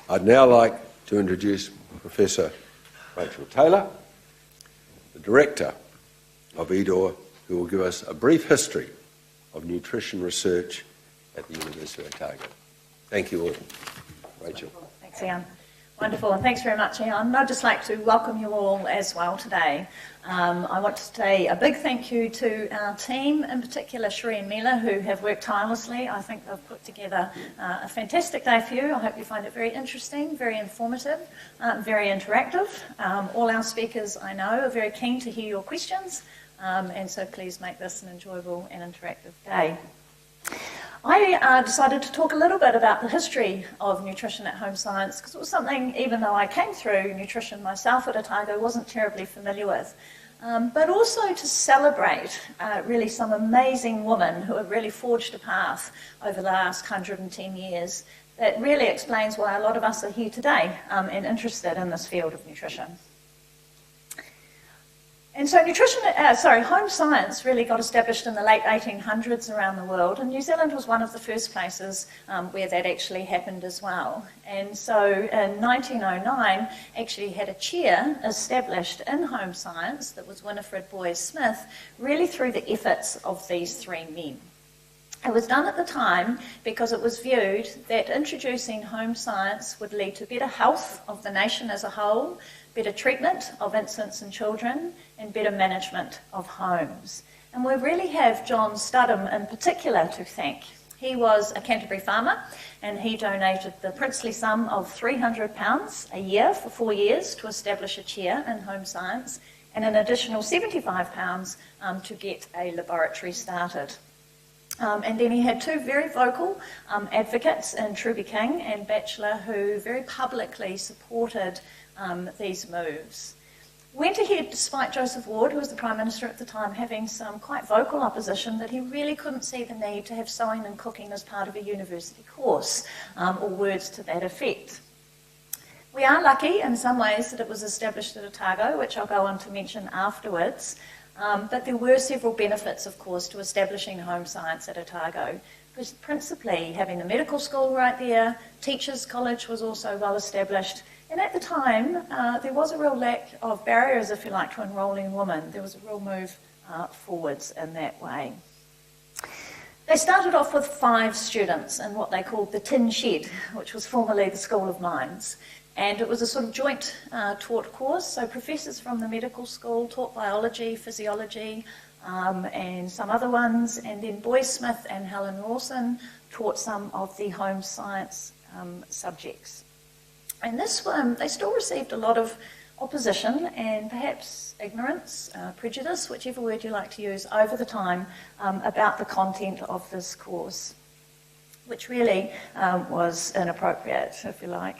I'd now like to introduce Professor Rachael Taylor, the Director of EDOR, who will give us a brief history of nutrition research at the University of Otago. Thank you all. Rachael. Thanks, Eion. Wonderful, and thanks very much, Eion. I'd just like to welcome you all as well today. I want to say a big thank you to our team, in particular Sheree and Mila, who have worked tirelessly. I think they've put together a fantastic day for you. I hope you find it very interesting, very informative, very interactive. All our speakers, I know, are very keen to hear your questions, and so please make this an enjoyable and interactive day. I decided to talk a little bit about the history of nutrition at home science, because it was something, even though I came through nutrition myself at Otago, wasn't terribly familiar with. But also to celebrate really some amazing women who have really forged a path over the last 110 years that really explains why a lot of us are here today and interested in this field of nutrition. And so home science really got established in the late 1800s around the world, and New Zealand was one of the first places where that actually happened as well. And so in 1909, actually had a chair established in home science that was Winifred Boyes-Smith, really through the efforts of these three men. It was done at the time because it was viewed that introducing home science would lead to better health of the nation as a whole, better treatment of infants and children, and better management of homes. And we really have John Studham in particular to thank. He was a Canterbury farmer, and he donated the princely sum of £300 a year for 4 years to establish a chair in home science, and an additional £75 to get a laboratory started. And then he had two very vocal advocates in Truby King and Batchelor, who very publicly supported these moves. Went ahead, despite Joseph Ward, who was the Prime Minister at the time, having some quite vocal opposition that he really couldn't see the need to have sewing and cooking as part of a university course, or words to that effect. We are lucky in some ways that it was established at Otago, which I'll go on to mention afterwards, but there were several benefits, of course, to establishing home science at Otago. Principally having the medical school right there, Teachers' College was also well established, and at the time there was a real lack of barriers, if you like, to enrolling women. There was a real move forwards in that way. They started off with 5 students in what they called the Tin Shed, which was formerly the School of Mines. And it was a sort of joint taught course, so professors from the medical school taught biology, physiology, and some other ones, and then Boyes-Smith and Helen Rawson taught some of the home science subjects. And this one, they still received a lot of opposition and perhaps ignorance, prejudice, whichever word you like to use, over the time about the content of this course, which really was inappropriate, if you like.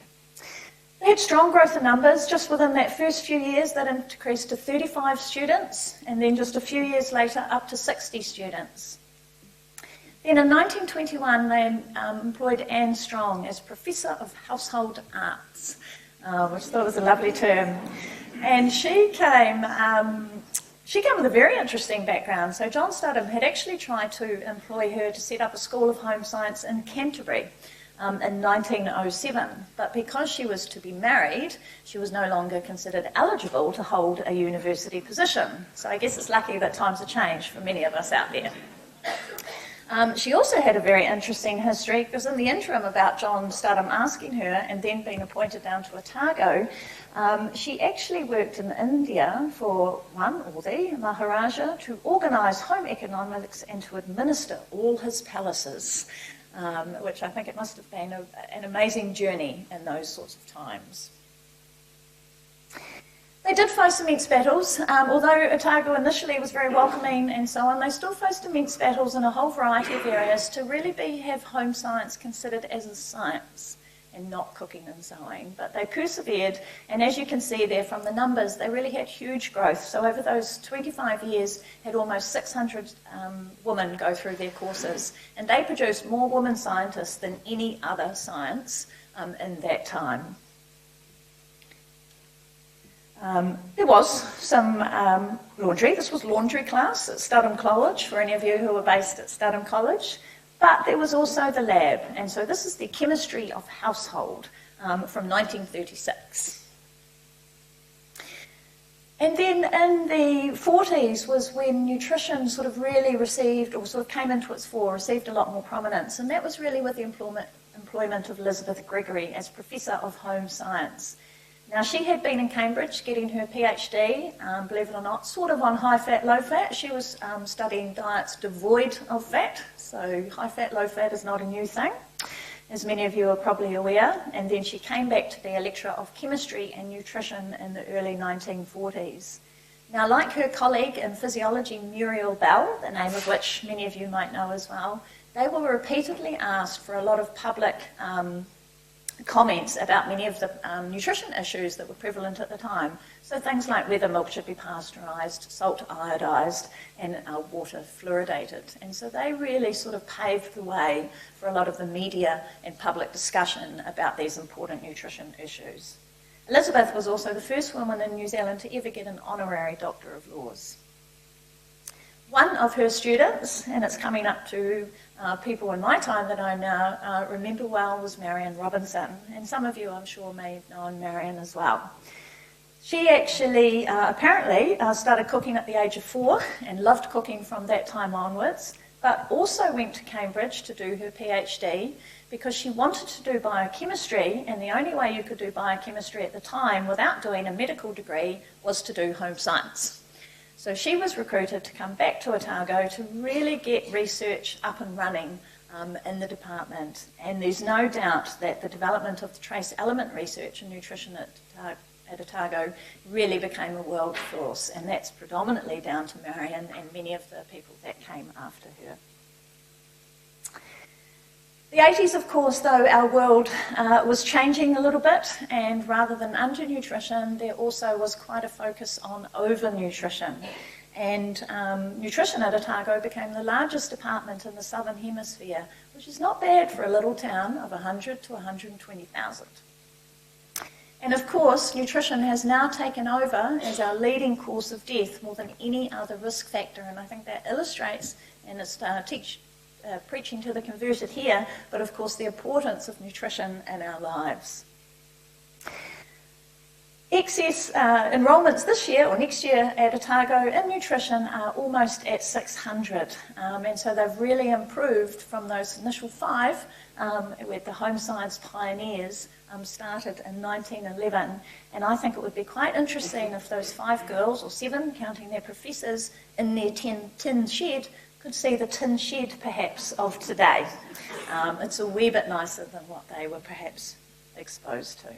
They had strong growth in numbers. Just within that first few years, that increased to 35 students, and then just a few years later, up to 60 students. Then in 1921, they employed Anne Strong as Professor of Household Arts, which I thought was a lovely term. And she came with a very interesting background. So John Studham had actually tried to employ her to set up a School of Home Science in Canterbury in 1907, but because she was to be married, she was no longer considered eligible to hold a university position. So I guess it's lucky that times have changed for many of us out there. She also had a very interesting history, because in the interim about John Studham asking her and then being appointed down to Otago, she actually worked in India for the Maharaja to organise home economics and to administer all his palaces. Which I think it must have been an amazing journey in those sorts of times. They did face immense battles. Although Otago initially was very welcoming and so on, they still faced immense battles in a whole variety of areas to really have home science considered as a science and not cooking and sewing. But they persevered, and as you can see there from the numbers, they really had huge growth. So over those 25 years, had almost 600 women go through their courses, and they produced more women scientists than any other science in that time. There was some laundry. This was laundry class at Studham College, for any of you who were based at Studham College. But there was also the lab, and so this is the chemistry of household. from 1936. And then in the 40s was when nutrition sort of really received, or sort of came into its fore, received a lot more prominence, and that was really with the employment of Elizabeth Gregory as Professor of Home Science. Now, she had been in Cambridge getting her PhD, believe it or not, sort of on high-fat, low-fat. She was studying diets devoid of fat, so high-fat, low-fat is not a new thing, as many of you are probably aware. And then she came back to be a lecturer of chemistry and nutrition in the early 1940s. Now, like her colleague in physiology, Muriel Bell, the name of which many of you might know as well, they were repeatedly asked for a lot of public comments about many of the nutrition issues that were prevalent at the time. So things like whether milk should be pasteurised, salt iodised, and water fluoridated. And so they really sort of paved the way for a lot of the media and public discussion about these important nutrition issues. Elizabeth was also the first woman in New Zealand to ever get an honorary Doctor of Laws. One of her students, and it's coming up to people in my time that I now remember well, was Marian Robinson. And some of you, I'm sure, may have known Marian as well. She actually apparently started cooking at the age of 4 and loved cooking from that time onwards, but also went to Cambridge to do her PhD because she wanted to do biochemistry, and the only way you could do biochemistry at the time without doing a medical degree was to do home science. So she was recruited to come back to Otago to really get research up and running in the department. And there's no doubt that the development of the trace element research in nutrition at Otago really became a world force, and that's predominantly down to Marian and many of the people that came after her. The 80s, of course, though, our world was changing a little bit, and rather than undernutrition, there also was quite a focus on overnutrition. And nutrition at Otago became the largest department in the Southern Hemisphere, which is not bad for a little town of 100 to 120,000. And of course, nutrition has now taken over as our leading cause of death more than any other risk factor, and I think that illustrates, and it's preaching to the converted here, but of course the importance of nutrition in our lives. Excess enrolments this year or next year at Otago in nutrition are almost at 600, and so they've really improved from those initial 5 where the home science pioneers started in 1911, and I think it would be quite interesting if those 5 girls, or 7 counting their professors, in their tin shed could see the tin shed perhaps of today. It's a wee bit nicer than what they were perhaps exposed to.